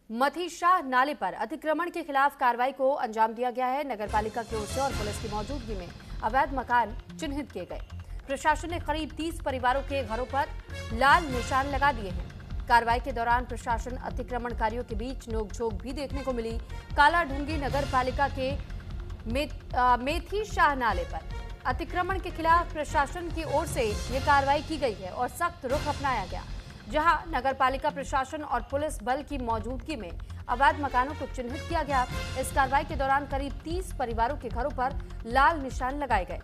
मथीशाह नाले पर अतिक्रमण के खिलाफ कार्रवाई को अंजाम दिया गया है। नगरपालिका की ओर से और पुलिस की मौजूदगी में अवैध मकान चिन्हित किए गए। प्रशासन ने करीब 30 परिवारों के घरों पर लाल निशान लगा दिए हैं। कार्रवाई के दौरान प्रशासन अतिक्रमणकारियों के बीच नोकझोंक भी देखने को मिली। कालाढूंगी नगरपालिका के मेथीशाह नाले पर अतिक्रमण के खिलाफ प्रशासन की ओर से ये कार्रवाई की गई है और सख्त रुख अपनाया गया। जहां नगरपालिका प्रशासन और पुलिस बल की मौजूदगी में अवैध मकानों को चिन्हित किया गया। इस कार्रवाई के दौरान करीब 30 परिवारों के घरों पर लाल निशान लगाए गए।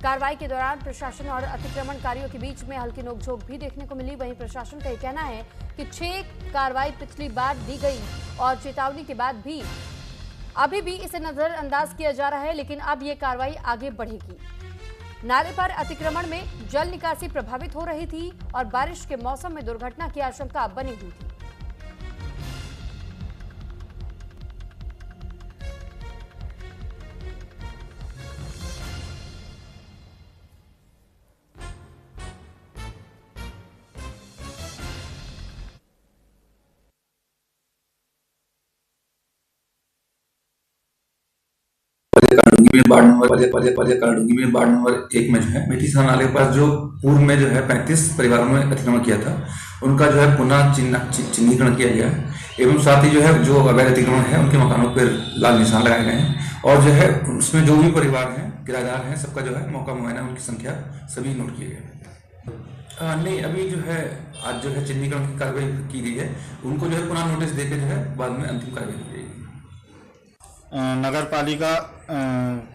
कार्रवाई के दौरान प्रशासन और अतिक्रमणकारियों के बीच में हल्की नोकझोंक भी देखने को मिली। वहीं प्रशासन का यह कहना है कि 6 कार्रवाई पिछली बार दी गई और चेतावनी के बाद भी अभी भी इसे नजरअंदाज किया जा रहा है, लेकिन अब ये कार्रवाई आगे बढ़ेगी। नाले पर अतिक्रमण में जल निकासी प्रभावित हो रही थी और बारिश के मौसम में दुर्घटना की आशंका बनी हुई थी। कालाडूंगी में वार्ड नंबर 1 में जो है मेथीशाह नाले के पास जो पूर्व में जो है 35 परिवारों में अतिक्रमण किया था, उनका जो है पुनः चिन्हीकरण किया गया है एवं साथ ही जो है जो अवैध अतिक्रमण है उनके मकानों पर लाल निशान लगाए गए हैं और जो है उसमें जो भी परिवार हैं, किराएदार हैं, सबका जो है मौका मुआयना उनकी संख्या सभी नोट किए गए। नहीं, अभी जो है आज जो है चिन्हीकरण की कार्रवाई की गई है, उनको जो है पुनः नोटिस देकर जो है बाद में अंतिम कार्रवाई की जाएगी। नगर पालिका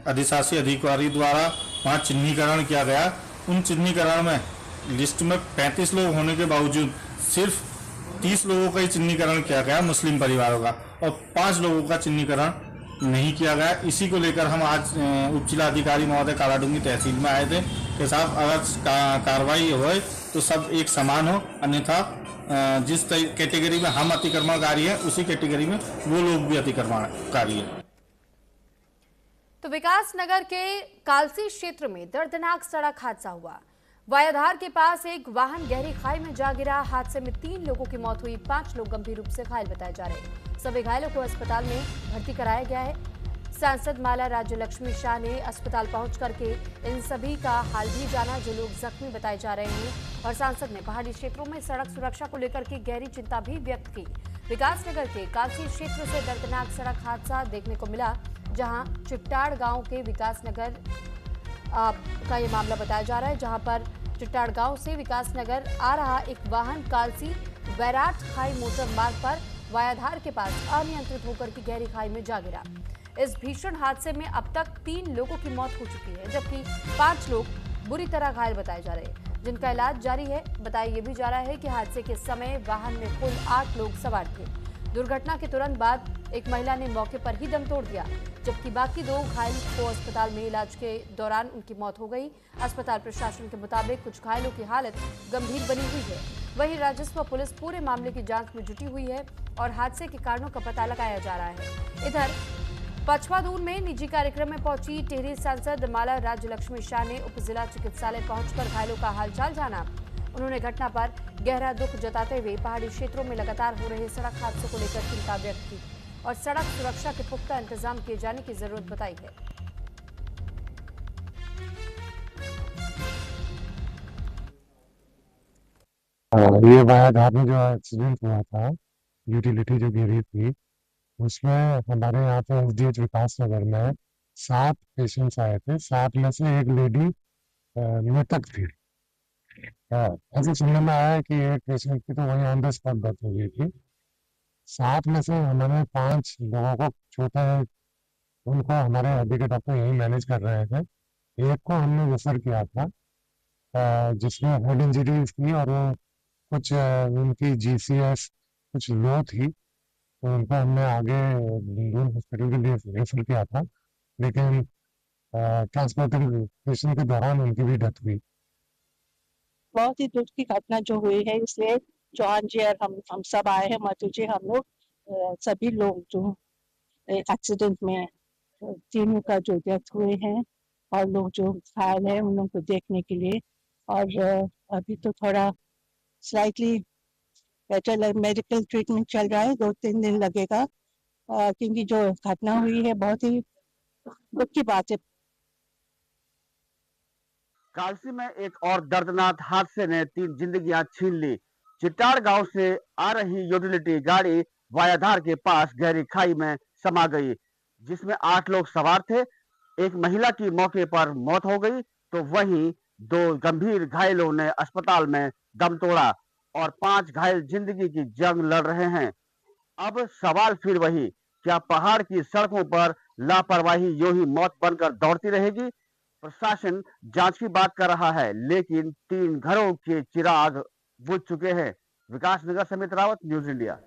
अधिशासी अधिकारी द्वारा वहाँ चिन्हीकरण किया गया। उन चिन्हीकरण में लिस्ट में 35 लोग होने के बावजूद सिर्फ 30 लोगों का ही चिन्हीकरण किया गया मुस्लिम परिवारों का, और 5 लोगों का चिन्हीकरण नहीं किया गया। इसी को लेकर हम आज उप जिलाधिकारी महोदय कालाडूंगी तहसील में आए थे कि साहब अगर कार्रवाई हो तो सब एक समान हो, अन्यथा जिस कैटेगरी में हम अतिक्रमणकारी हैं उसी कैटेगरी में वो लोग भी अतिक्रमणकारी हैं। तो विकास नगर के कालसी क्षेत्र में दर्दनाक सड़क हादसा हुआ। वायाधार के पास एक वाहन गहरी खाई में जा गिरा। हादसे में 3 लोगों की मौत हुई, 5 लोग गंभीर रूप से घायल बताए जा रहे हैं। सभी घायलों को अस्पताल में भर्ती कराया गया है। सांसद माला राज्य लक्ष्मी शाह ने अस्पताल पहुंच करके इन सभी का हाल भी जाना, जो लोग जख्मी बताए जा रहे हैं। और सांसद ने पहाड़ी क्षेत्रों में सड़क सुरक्षा को लेकर के गहरी चिंता भी व्यक्त की। विकास नगर के कालसी क्षेत्र से दर्दनाक सड़क हादसा देखने को मिला, जहां चिट्टाड़ गांव के विकास नगर का ये मामला बताया जा रहा है, जहां पर चिट्टाड़ गांव से विकास नगर आ रहा एक वाहन कालसी बैराट खाई मोटर मार्ग पर वायाधार के पास अनियंत्रित होकर की गहरी खाई में जा गिरा। इस भीषण हादसे में अब तक 3 लोगों की मौत हो चुकी है, जबकि 5 लोग बुरी तरह घायल बताए जा रहे हैं, जिनका इलाज जारी है। बताया भी जा रहा है कि हादसे के समय वाहन में कुल 8 लोग सवार थे। दुर्घटना के तुरंत बाद एक महिला ने मौके पर ही दम तोड़ दिया, जबकि बाकी 2 घायल को अस्पताल में इलाज के दौरान उनकी मौत हो गई। अस्पताल प्रशासन के मुताबिक कुछ घायलों की हालत गंभीर बनी हुई है। वहीं राजस्व पुलिस पूरे मामले की जांच में जुटी हुई है और हादसे के कारणों का पता लगाया जा रहा है। इधर पछवादून में निजी कार्यक्रम में पहुंची टिहरी सांसद माला राज्य लक्ष्मी शाह ने उप जिला चिकित्सालय पहुंचकर घायलों का हालचाल जाना। उन्होंने घटना पर गहरा दुख जताते हुए पहाड़ी क्षेत्रों में लगातार हो रहे सड़क हादसों को लेकर चिंता व्यक्त की और सड़क सुरक्षा के पुख्ता इंतजाम किए जाने की जरूरत बताई है। ये वायाधार में जो एक्सीडेंट हुआ था, यूटिलिटी जो गिरी थी, उसमें हमारे यहाँ पे एसडीएच विकास नगर में 7 पेशेंट्स आए थे। 7 में से एक लेडी मृतक थी। ऐसे सुनने में आया है कि एक पेशेंट की तो वहीं ऑन द स्पॉट डेथ हो गई थी। 7 में से हमारे 5 लोगों को चोटें हैं, उनको हमारे हड्डी के डॉक्टर यही मैनेज कर रहे थे। एक को हमने रेफर किया था, जिसमें हेड इंजरीज थी और वो कुछ उनकी जीसीएस कुछ लो थी, तो उनको हमने आगे दून हॉस्पिटल के लिए रेफर किया था, लेकिन ट्रांसपोर्टेशन के दौरान उनकी भी डेथ हुई। बहुत ही दुख की घटना जो हुई है, इसलिए जॉन जी और हम सब आए हैं, मधु जी, हम लोग सभी लोग जो एक्सीडेंट में तीनों का जो डेथ हुए हैं और लोग जो घायल हैं उन लोगों को देखने के लिए। और अभी तो थोड़ा स्लाइटली बेटर मेडिकल ट्रीटमेंट चल रहा है, 2-3 दिन लगेगा, क्योंकि जो घटना हुई है बहुत ही दुख की बात है। कालसी में एक और दर्दनाक हादसे ने 3 जिंदगियां छीन ली। चिट्टाड़ गांव से आ रही यूटिलिटी गाड़ी वायाधार के पास गहरी खाई में समा गई, जिसमें 8 लोग सवार थे। एक महिला की मौके पर मौत हो गई, तो वहीं 2 गंभीर घायलों ने अस्पताल में दम तोड़ा और 5 घायल जिंदगी की जंग लड़ रहे हैं। अब सवाल फिर वही, क्या पहाड़ की सड़कों पर लापरवाही यूं ही मौत बनकर दौड़ती रहेगी? प्रशासन जांच की बात कर रहा है, लेकिन 3 घरों के चिराग बुझ चुके हैं। विकास नगर समित रावत, न्यूज इंडिया।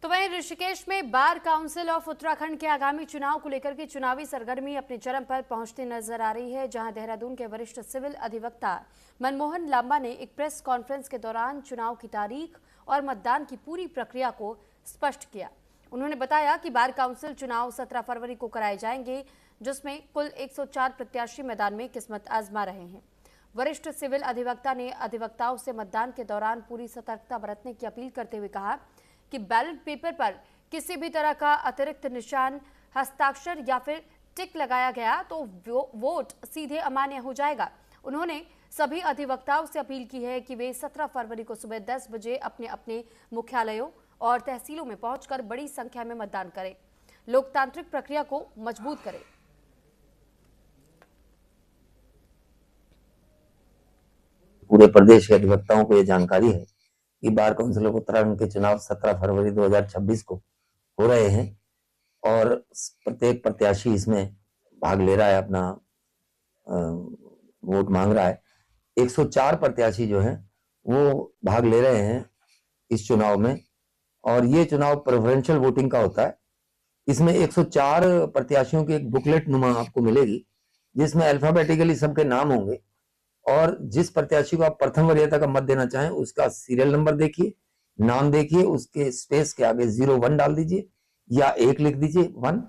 तो वहीं ऋषिकेश में बार काउंसिल ऑफ उत्तराखंड के आगामी चुनाव को लेकर के चुनावी सरगर्मी अपने चरम पर पहुंचती नजर आ रही है, जहां देहरादून के वरिष्ठ सिविल अधिवक्ता मनमोहन लांबा ने एक प्रेस कॉन्फ्रेंस के दौरान चुनाव की तारीख और मतदान की पूरी प्रक्रिया को स्पष्ट किया। उन्होंने बताया कि बार काउंसिल चुनाव 17 फरवरी को कराए जाएंगे, जिसमें कुल 104 प्रत्याशी मैदान में किस्मत आजमा रहे हैं। वरिष्ठ सिविल अधिवक्ता ने अधिवक्ताओं से मतदान के दौरान पूरी सतर्कता बरतने की अपील करते हुए कहा कि बैलेट पेपर पर किसी भी तरह का अतिरिक्त निशान, हस्ताक्षर या फिर टिक लगाया गया तो वोट सीधे अमान्य हो जाएगा। उन्होंने सभी अधिवक्ताओं से अपील की है कि वे 17 फरवरी को सुबह 10 बजे अपने अपने मुख्यालयों और तहसीलों में पहुंचकर बड़ी संख्या में मतदान करें, लोकतांत्रिक प्रक्रिया को मजबूत करें। पूरे प्रदेश के अधिवक्ताओं को यह जानकारी है कि बार काउंसिल ऑफ उत्तराखंड के चुनाव 17 फरवरी 2026 को हो रहे हैं और प्रत्येक प्रत्याशी इसमें भाग ले रहा है, अपना वोट मांग रहा है। 104 प्रत्याशी जो हैं वो भाग ले रहे हैं इस चुनाव में, और ये चुनाव प्रेफरेंशियल वोटिंग का होता है। इसमें 104 प्रत्याशियों की एक बुकलेट नुमा आपको मिलेगी, जिसमें अल्फाबेटिकली सबके नाम होंगे, और जिस प्रत्याशी को आप प्रथम वरीयता का मत देना चाहें उसका सीरियल नंबर देखिए, नाम देखिए, उसके स्पेस के आगे 01 डाल दीजिए या 1 लिख दीजिए 1।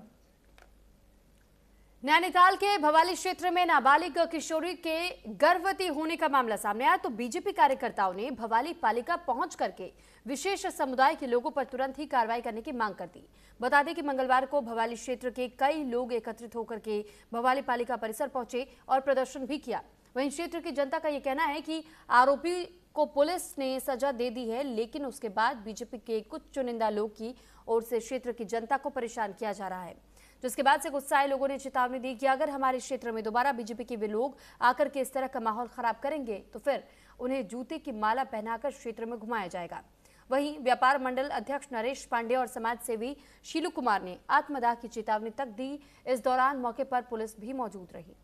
नैनीताल के भवाली क्षेत्र में नाबालिग किशोरी के गर्भवती होने का मामला सामने आया तो बीजेपी कार्यकर्ताओं ने भवाली पालिका पहुंच करके विशेष समुदाय के लोगों पर तुरंत ही कार्रवाई करने की मांग कर दी। बता दें कि मंगलवार को भवाली क्षेत्र के कई लोग एकत्रित होकर के भवाली पालिका परिसर पहुंचे और प्रदर्शन भी किया। वहीं क्षेत्र की जनता का यह कहना है कि आरोपी को पुलिस ने सजा दे दी है, लेकिन उसके बाद बीजेपी के कुछ चुनिंदा लोग की ओर से क्षेत्र की जनता को परेशान किया जा रहा है, जिसके बाद से गुस्साए लोगों ने चेतावनी दी कि अगर हमारे क्षेत्र में दोबारा बीजेपी के वे लोग आकर के इस तरह का माहौल खराब करेंगे तो फिर उन्हें जूते की माला पहनाकर क्षेत्र में घुमाया जाएगा। वहीं व्यापार मंडल अध्यक्ष नरेश पांडे और समाज सेवी शीलू कुमार ने आत्मदाह की चेतावनी तक दी। इस दौरान मौके पर पुलिस भी मौजूद रही।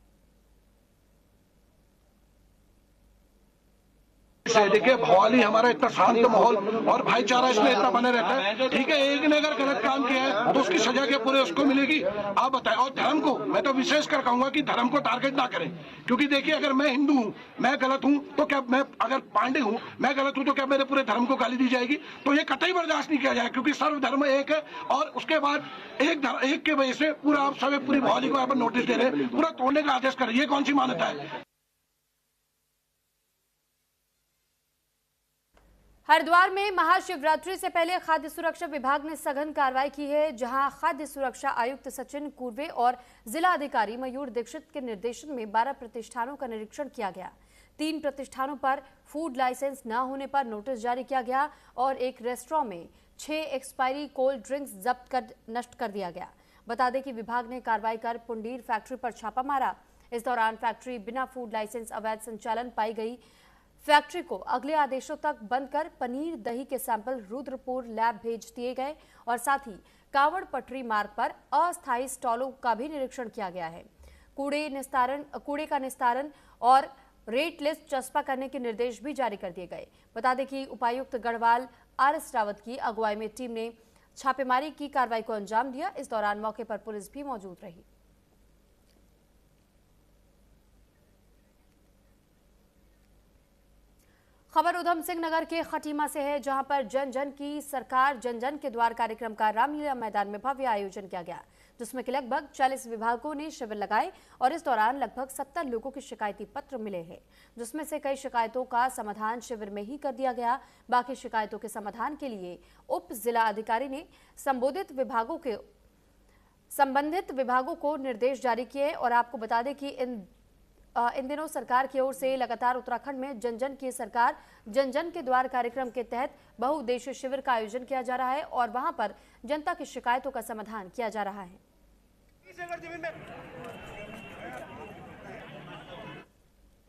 देखिए, भवाली हमारा इतना शांत माहौल और भाईचारा इसमें इतना बने रहता है। ठीक है, एक ने अगर गलत काम किया है तो उसकी सजा क्या पूरे उसको मिलेगी, आप बताएं। और धर्म को मैं तो विशेष कर कहूंगा कि धर्म को टारगेट ना करें, क्योंकि देखिए अगर मैं हिंदू हूं, मैं गलत हूं तो क्या, मैं अगर पांडे हूं, मैं गलत हूं तो क्या मेरे पूरे धर्म को गाली दी जाएगी? तो ये कतई बर्दाश्त नहीं किया जाए, क्योंकि सर्व धर्म एक है। और उसके बाद एक के वजह से पूरा आप सब पूरी भवाली को यहाँ पर नोटिस दे रहे, पूरा तोड़ने का आदेश कर रहे, ये कौन सी मान्यता है? हरिद्वार में महाशिवरात्रि से पहले खाद्य सुरक्षा विभाग ने सघन कार्रवाई की है, जहां खाद्य सुरक्षा आयुक्त सचिन कुर्वे और जिला अधिकारी मयूर दीक्षित के निर्देशन में 12 प्रतिष्ठानों का निरीक्षण किया गया। 3 प्रतिष्ठानों पर फूड लाइसेंस न होने पर नोटिस जारी किया गया और एक रेस्टोरेंट में 6 एक्सपायरी कोल्ड ड्रिंक्स जब्त कर नष्ट कर दिया गया। बता दें कि विभाग ने कार्रवाई कर पुंडीर फैक्ट्री पर छापा मारा। इस दौरान फैक्ट्री बिना फूड लाइसेंस अवैध संचालन पाई गई। फैक्ट्री को अगले आदेशों तक बंद कर पनीर दही के सैंपल रुद्रपुर लैब भेज दिए गए और साथ ही कावड़ पटरी मार्ग पर अस्थायी स्टॉलों का भी निरीक्षण किया गया है। कूड़े का निस्तारण और रेट लिस्ट चस्पा करने के निर्देश भी जारी कर दिए गए। बता दें कि उपायुक्त गढ़वाल RS रावत की अगुवाई में टीम ने छापेमारी की कार्रवाई को अंजाम दिया। इस दौरान मौके पर पुलिस भी मौजूद रही। खबर उधम सिंह नगर के खटीमा से है, जहां पर जन जन की सरकार जन जन के द्वार कार्यक्रम का रामलीला मैदान में भव्य आयोजन किया गया, जिसमें कि लगभग 40 विभागों ने शिविर लगाए और इस दौरान लगभग 70 लोगों के शिकायती पत्र मिले हैं, जिसमें से कई शिकायतों का समाधान शिविर में ही कर दिया गया। बाकी शिकायतों के समाधान के लिए उप जिला अधिकारी ने संबंधित विभागों को निर्देश जारी किए। और आपको बता दें कि इन दिनों सरकार की ओर से लगातार उत्तराखंड में जन जन की सरकार जन जन के द्वार कार्यक्रम के तहत बहुउद्देशीय शिविर का आयोजन किया जा रहा है और वहां पर जनता की शिकायतों का समाधान किया जा रहा है।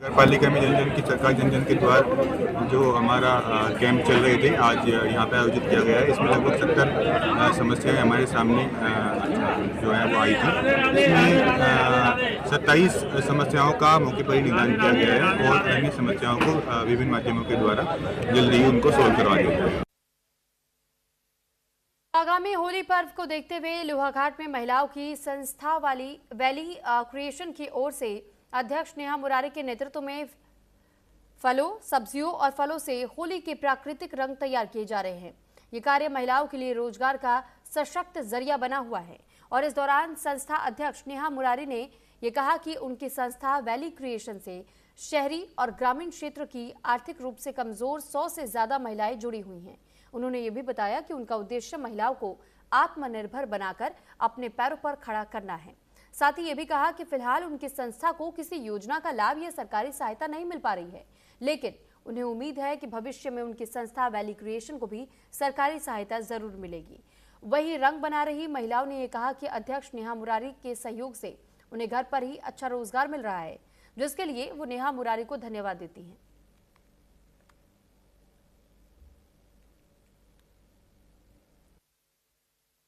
नगर पालिका में जन जन की सरकार जन जन के द्वार जो हमारा कैंप चल रहे थे, आज यहाँ पे आयोजित किया गया है। इसमें लगभग 70 समस्याएं हमारे सामने जो है वो आई थी। इसमें 27 समस्याओं का मौके पर ही निदान किया गया है और अन्य समस्याओं को विभिन्न माध्यमों के द्वारा जल्दी ही उनको सोल्व करवा दिया जाएगा। आगामी होली पर्व को देखते हुए लोहाघाट में महिलाओं की संस्था वैली क्रिएशन की ओर से अध्यक्ष नेहा मुरारी के नेतृत्व में फलों, सब्जियों और फलों से होली के प्राकृतिक रंग तैयार किए जा रहे हैं। ये कार्य महिलाओं के लिए रोजगार का सशक्त जरिया बना हुआ है और इस दौरान संस्था अध्यक्ष नेहा मुरारी ने ये कहा कि उनकी संस्था वैली क्रिएशन से शहरी और ग्रामीण क्षेत्र की आर्थिक रूप से कमजोर 100 से ज्यादा महिलाएं जुड़ी हुई हैं। उन्होंने ये भी बताया कि उनका उद्देश्य महिलाओं को आत्मनिर्भर बनाकर अपने पैरों पर खड़ा करना है। साथ ही ये भी कहा कि फिलहाल उनकी संस्था को किसी योजना का लाभ या सरकारी सहायता नहीं मिल पा रही है, लेकिन उन्हें उम्मीद है कि भविष्य में उनकी संस्था वैली क्रिएशन को भी सरकारी सहायता जरूर मिलेगी। वहीं रंग बना रही महिलाओं ने यह कहा कि अध्यक्ष नेहा मुरारी के सहयोग से उन्हें घर पर ही अच्छा रोजगार मिल रहा है, जिसके लिए वो नेहा मुरारी को धन्यवाद देती हैं।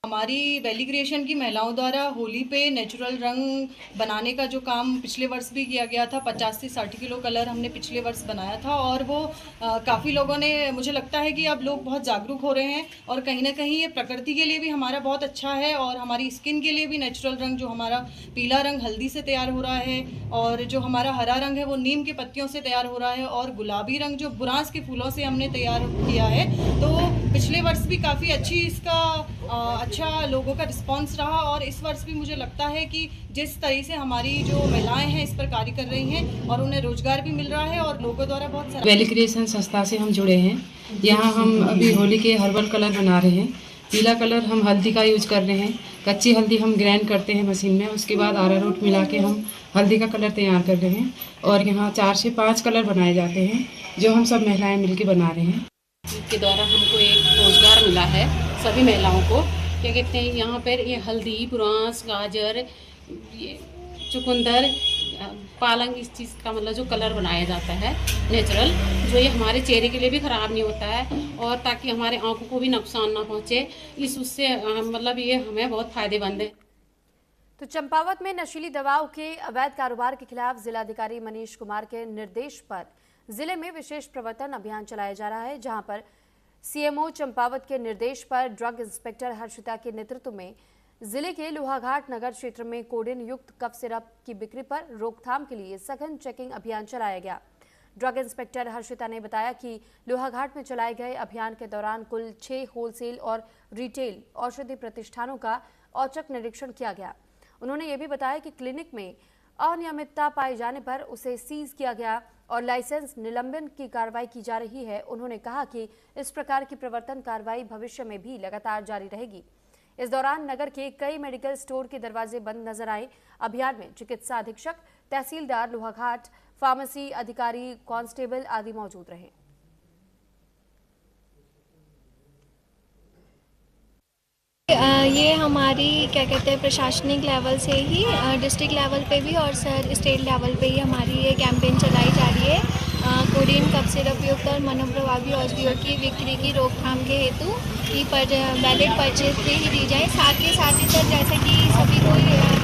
हमारी वैली क्रिएशन की महिलाओं द्वारा होली पे नेचुरल रंग बनाने का जो काम पिछले वर्ष भी किया गया था, 50 से 60 किलो कलर हमने पिछले वर्ष बनाया था और वो काफ़ी लोगों ने, मुझे लगता है कि अब लोग बहुत जागरूक हो रहे हैं और कहीं ना कहीं ये प्रकृति के लिए भी हमारा बहुत अच्छा है और हमारी स्किन के लिए भी नेचुरल रंग, जो हमारा पीला रंग हल्दी से तैयार हो रहा है और जो हमारा हरा रंग है वो नीम के पत्तियों से तैयार हो रहा है और गुलाबी रंग जो बुरांस के फूलों से हमने तैयार किया है। तो पिछले वर्ष भी काफ़ी अच्छी इसका अच्छा लोगों का रिस्पांस रहा और इस वर्ष भी मुझे लगता है कि जिस तरह से हमारी जो महिलाएं हैं इस पर कार्य कर रही हैं और उन्हें रोजगार भी मिल रहा है और लोगों द्वारा बहुत सारा। वैली क्रिएशन संस्था से हम जुड़े हैं। यहाँ हम अभी होली के हर्बल कलर बना रहे हैं। पीला कलर हम हल्दी का यूज कर रहे हैं। कच्ची हल्दी हम ग्राइंड करते हैं मशीन में, उसके बाद अरारोट मिला के हम हल्दी का कलर तैयार कर रहे हैं और यहाँ 4 से 5 कलर बनाए जाते हैं जो हम सब महिलाएं मिलकर बना रहे हैं। इसके द्वारा हमको एक रोजगार मिला है सभी महिलाओं को। क्या कहते हैं, यहाँ पर ये हल्दी, बुरांस, गाजर, ये चुकंदर, पालंग, इस चीज़ का मतलब जो कलर बनाया जाता है नेचुरल, जो ये हमारे चेहरे के लिए भी ख़राब नहीं होता है और ताकि हमारे आंखों को भी नुकसान ना पहुँचे, उससे मतलब ये हमें बहुत फ़ायदेमंद है। तो चंपावत में नशीली दवाओं के अवैध कारोबार के खिलाफ जिलाधिकारी मनीष कुमार के निर्देश पर जिले में विशेष प्रवर्तन अभियान चलाया जा रहा है, जहां पर सीएमओ चंपावत के निर्देश पर ड्रग इंस्पेक्टर हर्षिता के नेतृत्व में जिले के लोहाघाट नगर क्षेत्र में कोडेन युक्त कफ सिरप की बिक्री पर रोकथाम के लिए सघन चेकिंग अभियान चलाया गया। ड्रग इंस्पेक्टर हर्षिता ने बताया कि लोहाघाट में चलाए गए अभियान के दौरान कुल 6 होलसेल और रिटेल औषधि प्रतिष्ठानों का औचक निरीक्षण किया गया। उन्होंने ये भी बताया कि क्लिनिक में अनियमितता पाए जाने पर उसे सीज किया गया और लाइसेंस निलंबन की कार्रवाई की जा रही है। उन्होंने कहा कि इस प्रकार की प्रवर्तन कार्रवाई भविष्य में भी लगातार जारी रहेगी। इस दौरान नगर के कई मेडिकल स्टोर के दरवाजे बंद नजर आए। अभियान में चिकित्सा अधीक्षक, तहसीलदार लोहाघाट, फार्मेसी अधिकारी, कांस्टेबल आदि मौजूद रहे। ये हमारी क्या कहते हैं प्रशासनिक लेवल से ही डिस्ट्रिक्ट लेवल पे भी और स्टेट लेवल पे ही हमारी ये कैंपेन चलाई जा रही है। कोडेन कफ सिरप युक्त और मनोप्रभावी औषधियों की बिक्री की रोकथाम के हेतु की वैलिड परचेज भी दी जाए। साथ ही सर जैसे कि सभी को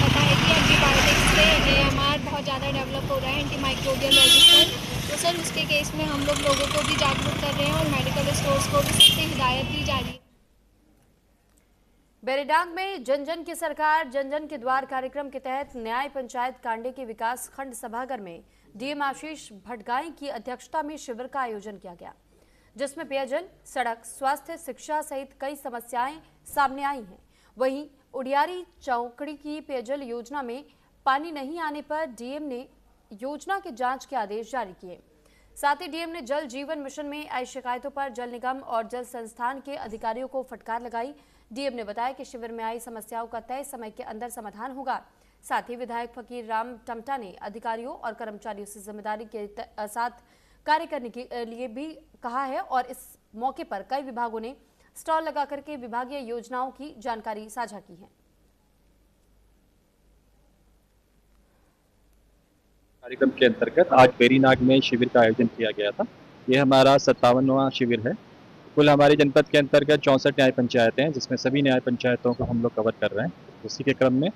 पता है कि एंटीबायोटिक्स से AMR बहुत ज़्यादा डेवलप हो रहा है, एंटीमाइक्रोबियल रेजिस्टेंस। तो सर उसके केस में हम लोगों को भी जागरूक कर रहे हैं और मेडिकल स्टोर्स को भी सबसे हिदायत दी जा रही है। बेरीडांग में जन जन की सरकार जन जन के द्वार कार्यक्रम के तहत न्याय पंचायत कांडे के विकास खंड सभागार में डीएम आशीष भटगाई की अध्यक्षता में शिविर का आयोजन किया गया, जिसमें पेयजल, सड़क, स्वास्थ्य, शिक्षा सहित कई समस्याएं सामने आई हैं। वहीं उडियारी चौकड़ी की पेयजल योजना में पानी नहीं आने पर डीएम ने योजना के जांच के आदेश जारी किए। साथ ही डीएम ने जल जीवन मिशन में आई शिकायतों पर जल निगम और जल संस्थान के अधिकारियों को फटकार लगाई। डीएम ने बताया कि शिविर में आई समस्याओं का तय समय के अंदर समाधान होगा। साथ ही विधायक फकीर राम टमटा ने अधिकारियों और कर्मचारियों से जिम्मेदारी के साथ कार्य करने के लिए भी कहा है और इस मौके पर कई विभागों ने स्टॉल लगा करके विभागीय योजनाओं की जानकारी साझा की है। कार्यक्रम के अंतर्गत आज वेरीनाग में शिविर का आयोजन किया गया था। यह हमारा 57वां शिविर है। कुल हमारे जनपद के अंतर्गत 64 न्याय पंचायतें हैं, जिसमें सभी न्याय पंचायतों को हम लोग कवर कर रहे हैं। उसी के क्रम में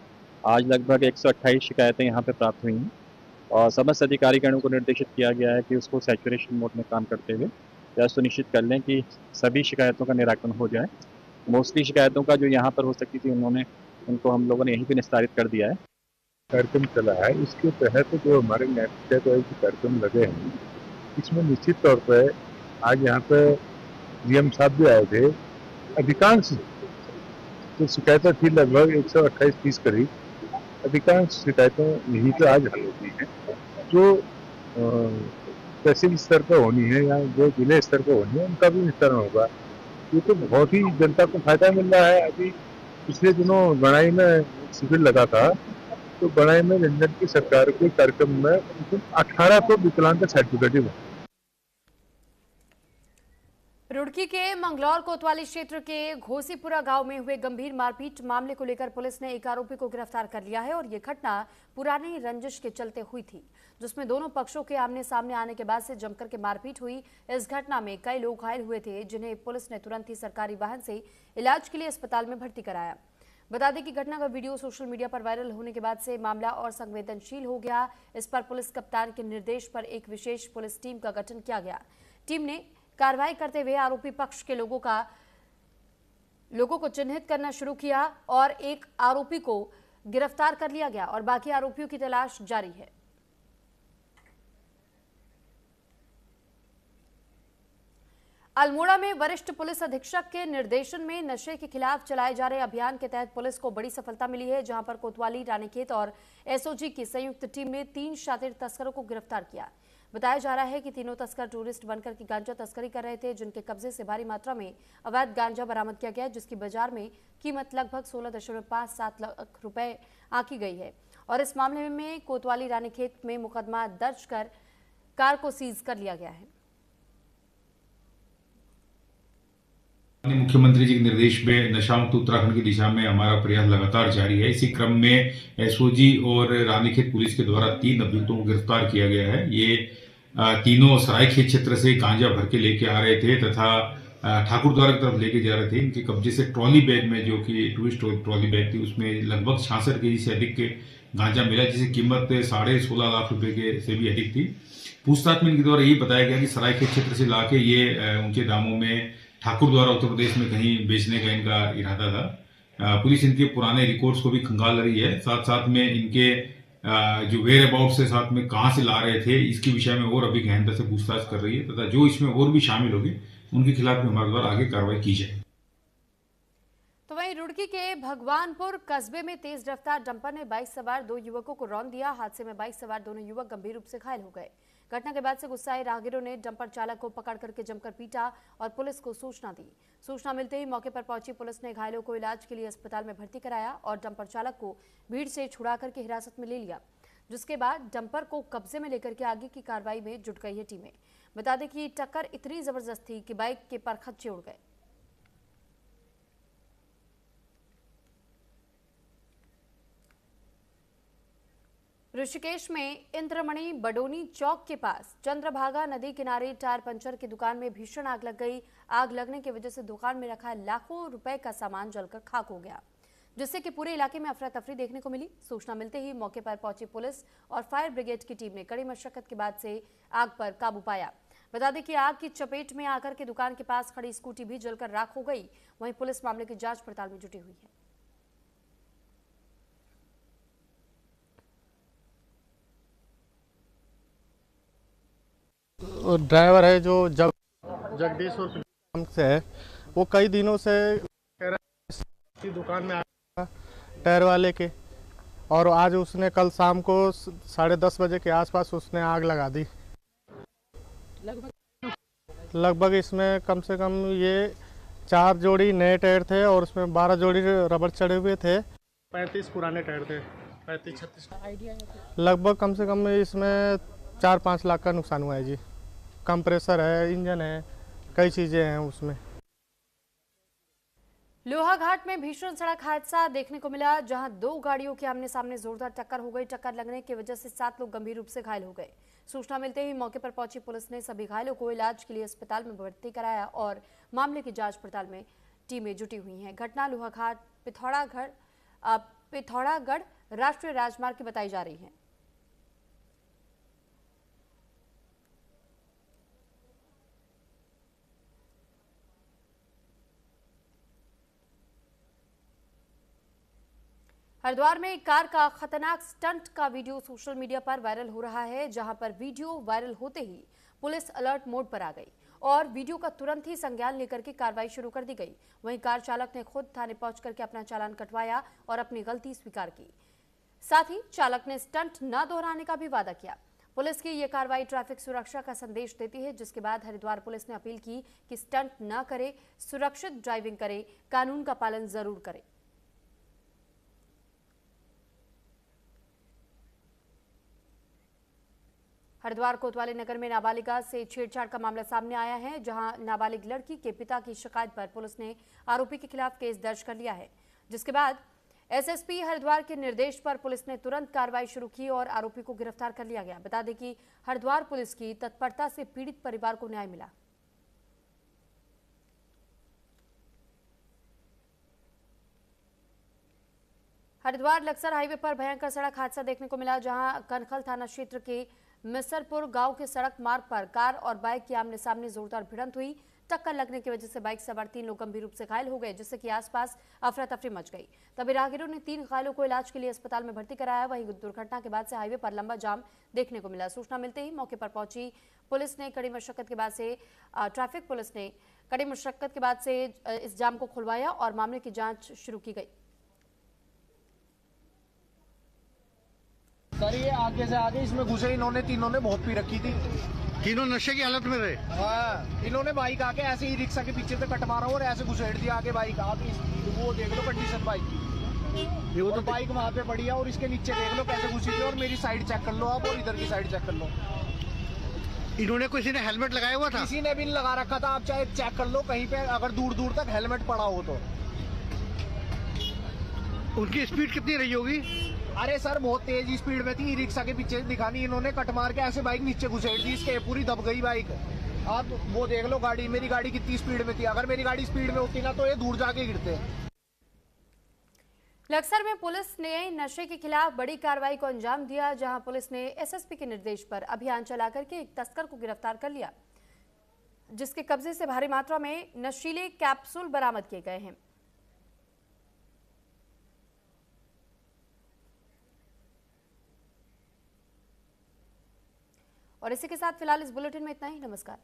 आज लगभग 128 शिकायतें यहाँ पे प्राप्त हुई हैं और समस्त अधिकारीगणों को निर्देशित किया गया है कि उसको सैचुरेशन मोड में काम करते हुए यह सुनिश्चित कर लें कि सभी शिकायतों का निराकरण हो जाए। मोस्टली शिकायतों का जो यहाँ पर हो सकती थी उनको हम लोगों ने यहीं पर निस्तारित कर दिया है। कार्यक्रम चला है, इसके तहत जो हमारे न्याय पंचायत कार्यक्रम लगे हैं, इसमें निश्चित तौर पर आज यहाँ पे डीएम साहब भी आए थे। अधिकांश जो शिकायतें थी लगभग 128-30 करीब, अधिकांश शिकायतें यहीं पे आज हल होती हैं। जो तहसील स्तर पर होनी है या जो जिले स्तर पर होनी है, उनका भी निस्तारण होगा। ये तो बहुत ही जनता को फायदा मिल रहा है। अभी पिछले दिनों बड़ाई में शिविर लगा था, तो बड़ाई में रंजन की सरकार के कार्यक्रम में 1800 विकलांग सर्टिफिकेट मिले। रुड़की के मंगलौर कोतवाली क्षेत्र के घोसीपुरा गांव में हुए गंभीर मारपीट मामले को लेकर पुलिस ने एक आरोपी को गिरफ्तार कर लिया है और ये घटना पुरानी रंजिश के चलते हुई थी, जिसमें दोनों पक्षों के आमने सामने आने के बाद से जमकर के मारपीट हुई। इस घटना में कई लोग घायल हुए थे, जिन्हें पुलिस ने तुरंत ही सरकारी वाहन से इलाज के लिए अस्पताल में भर्ती कराया। बता दें कि घटना का वीडियो सोशल मीडिया पर वायरल होने के बाद से मामला और संवेदनशील हो गया। इस पर पुलिस कप्तान के निर्देश पर एक विशेष पुलिस टीम का गठन किया गया। टीम ने कार्रवाई करते हुए आरोपी पक्ष के लोगों को चिन्हित करना शुरू किया और एक आरोपी को गिरफ्तार कर लिया गया और बाकी आरोपियों की तलाश जारी है। अल्मोड़ा में वरिष्ठ पुलिस अधीक्षक के निर्देशन में नशे के खिलाफ चलाए जा रहे अभियान के तहत पुलिस को बड़ी सफलता मिली है, जहां पर कोतवाली, रानीखेत और एसओजी की संयुक्त टीम ने 3 शातिर तस्करों को गिरफ्तार किया। बताया जा रहा है कि तीनों तस्कर टूरिस्ट बनकर की गांजा तस्करी कर रहे थे, जिनके कब्जे से भारी मात्रा में अवैध गांजा बरामद किया गया, जिसकी बाजार में कीमत लगभग 16.57 लाख रुपए आंकी गई है। और इस मामले में कोतवाली, रानीखेत में मुकदमा दर्ज कर कार को सीज कर लिया गया है। मुख्यमंत्री जी के निर्देश में नशा मुक्त उत्तराखंड की दिशा में हमारा प्रयास लगातार जारी है। इसी क्रम में एसओजी और रानीखेत पुलिस के द्वारा 3 अभियुक्तों को गिरफ्तार किया गया है। ये तीनों सरायखेत क्षेत्र से गांजा भर के लेके आ रहे थे तथा ठाकुरद्वारा की तरफ लेके जा रहे थे। इनके कब्जे से ट्रॉली बैग में, जो कि टूरिस्ट ट्रॉली बैग थी, उसमें लगभग 66 केजी से अधिक के गांजा मिला, जिसकी कीमत 16.5 लाख रुपए के से भी अधिक थी। पूछताछ में इनके द्वारा यही बताया गया कि सरायखेत क्षेत्र से लाके ये ऊंचे दामों में ठाकुर द्वारा उत्तर प्रदेश में कहीं बेचने का इनका इरादा था। पुलिस इनके पुराने रिकॉर्ड्स को भी खंगाल रही है, साथ साथ में इनके जो वेयर अबाउट से साथ में कहां से ला रहे थे, इसके विषय में और अभी गहनता से पूछताछ कर रही है तथा जो इसमें और भी शामिल होंगे उनके खिलाफ भी हमारे द्वारा आगे कार्रवाई की जाए। तो वहीं रुड़की के भगवानपुर कस्बे में तेज रफ्तार डंपर ने बाइक सवार 2 युवकों को रौंद दिया। हादसे में बाइक सवार दोनों युवक गंभीर रूप से घायल हो गए। घटना के बाद से गुस्साए राहगीरों ने डंपर चालक को पकड़ करके जमकर पीटा और पुलिस को सूचना दी। सूचना मिलते ही मौके पर पहुंची पुलिस ने घायलों को इलाज के लिए अस्पताल में भर्ती कराया और डंपर चालक को भीड़ से छुड़ा करके हिरासत में ले लिया, जिसके बाद डंपर को कब्जे में लेकर के आगे की कार्रवाई में जुट गई है टीमें। बता दें कि टक्कर इतनी जबरदस्त थी कि बाइक के परखच्चे उड़ गए। ऋषिकेश में इंद्रमणि बडोनी चौक के पास चंद्रभागा नदी किनारे टायर पंचर की दुकान में भीषण आग लग गई। आग लगने की वजह से दुकान में रखा लाखों रुपए का सामान जलकर खाक हो गया, जिससे कि पूरे इलाके में अफरा तफरी देखने को मिली। सूचना मिलते ही मौके पर पहुंची पुलिस और फायर ब्रिगेड की टीम ने कड़ी मशक्कत के बाद से आग पर काबू पाया। बता दें कि आग की चपेट में आकर के दुकान के पास खड़ी स्कूटी भी जलकर राख हो गई। वहीं पुलिस मामले की जांच पड़ताल में जुटी हुई है। ड्राइवर है जो जगदीशपुर नाम से है, वो कई दिनों से कह रहा है की दुकान में आया टायर वाले के, और आज उसने कल शाम को 10:30 बजे के आसपास उसने आग लगा दी। लगभग इसमें कम से कम ये 4 जोड़ी नए टायर थे और उसमें 12 जोड़ी रबड़ चढ़े हुए थे। 35 पुराने टायर थे, 35-36। लगभग कम से कम इसमें 4-5 लाख का नुकसान हुआ है जी। कंप्रेसर है, इंजन है, कई चीज़ें हैं उसमें। लोहाघाट में भीषण सड़क हादसा देखने को मिला, जहां 2 गाड़ियों की आमने सामने जोरदार टक्कर हो गई। टक्कर लगने की वजह से 7 लोग गंभीर रूप से घायल हो गए। सूचना मिलते ही मौके पर पहुंची पुलिस ने सभी घायलों को इलाज के लिए अस्पताल में भर्ती कराया और मामले की जांच पड़ताल में टीमें जुटी हुई हैं। घटना लोहाघाट पिथौरागढ़ राष्ट्रीय राजमार्ग की बताई जा रही है। हरिद्वार में एक कार का खतरनाक स्टंट का वीडियो सोशल मीडिया पर वायरल हो रहा है, जहां पर वीडियो वायरल होते ही पुलिस अलर्ट मोड पर आ गई और वीडियो का तुरंत ही संज्ञान लेकर के कार्रवाई शुरू कर दी गई। वहीं कार चालक ने खुद थाने पहुंच करके अपना चालान कटवाया और अपनी गलती स्वीकार की। साथ ही चालक ने स्टंट न दोहराने का भी वादा किया। पुलिस की यह कार्रवाई ट्रैफिक सुरक्षा का संदेश देती है, जिसके बाद हरिद्वार पुलिस ने अपील की कि स्टंट न करे, सुरक्षित ड्राइविंग करे, कानून का पालन जरूर करे। हरिद्वार कोतवाली नगर में नाबालिगा से छेड़छाड़ का मामला सामने आया है, जहां नाबालिग लड़की के पिता की शिकायत पर पुलिस ने आरोपी के खिलाफ केस दर्ज कर लिया है, जिसके बाद एसएसपी हरिद्वार के निर्देश पर पुलिस ने तुरंत कार्रवाई शुरू की और आरोपी को गिरफ्तार कर लिया गया। बता दें कि हरिद्वार पुलिस की तत्परता से पीड़ित परिवार को न्याय मिला। हरिद्वार लक्सर हाईवे पर भयंकर सड़क हादसा देखने को मिला, जहां कनखल थाना क्षेत्र के मिसरपुर गांव के सड़क मार्ग पर कार और बाइक की आमने सामने जोरदार भिड़ंत हुई। टक्कर लगने की वजह से बाइक सवार 3 लोग गंभीर रूप से घायल हो गए, जिससे कि आसपास अफरा तफरी मच गई। तभी राहगीरों ने 3 घायलों को इलाज के लिए अस्पताल में भर्ती कराया। वहीं दुर्घटना के बाद से हाईवे पर लंबा जाम देखने को मिला। सूचना मिलते ही मौके पर पहुंची पुलिस ने कड़ी मशक्कत के बाद से ट्रैफिक पुलिस ने कड़ी मशक्कत के बाद से इस जाम को खुलवाया और मामले की जांच शुरू की गई। सर ये आगे से आगे इसमें घुसे इन्होंने, तीनों ने बहुत पी रखी थी। तीनों नशे की हालत में रहे। हाँ, इन्होंने बाइक आके ऐसे ही रिक्शा के पीछे से कट मारा और ऐसे घुसेड़ दिया आगे बाइक। आप वो देख लो कंडीशन बाइक की, वो तो बाइक वहाँ पे पड़ी है और इसके नीचे देख लो कैसे घुसी थी। और मेरी साइड चेक कर लो आप, और इधर की साइड चेक कर लो। इन्होंने किसी ने हेलमेट लगाया हुआ था? किसी ने भी नहीं लगा रखा था। आप चाहे चेक कर लो कहीं पे, अगर दूर दूर तक हेलमेट पड़ा हो तो। उनकी स्पीड कितनी रही होगी? अरे सर बहुत तेज स्पीड में थी, रिक्शा के पीछे दिखानी, इन्होंने कट मार के ऐसे बाइक नीचे घुसेड़ दी, इसके पूरी दब गई बाइक। आप वो देख लो गाड़ी, मेरी गाड़ी कितनी स्पीड में थी। अगर मेरी गाड़ी स्पीड में होती ना तो ये दूर जाके गिरते। लक्सर में पुलिस ने नशे के खिलाफ बड़ी कार्रवाई को अंजाम दिया, जहां पुलिस ने एसएसपी के निर्देश पर अभियान चला करके एक तस्कर को गिरफ्तार कर लिया, जिसके कब्जे से भारी मात्रा में नशीले कैप्सूल बरामद किए गए हैं। और इसी के साथ फिलहाल इस बुलेटिन में इतना ही। नमस्कार।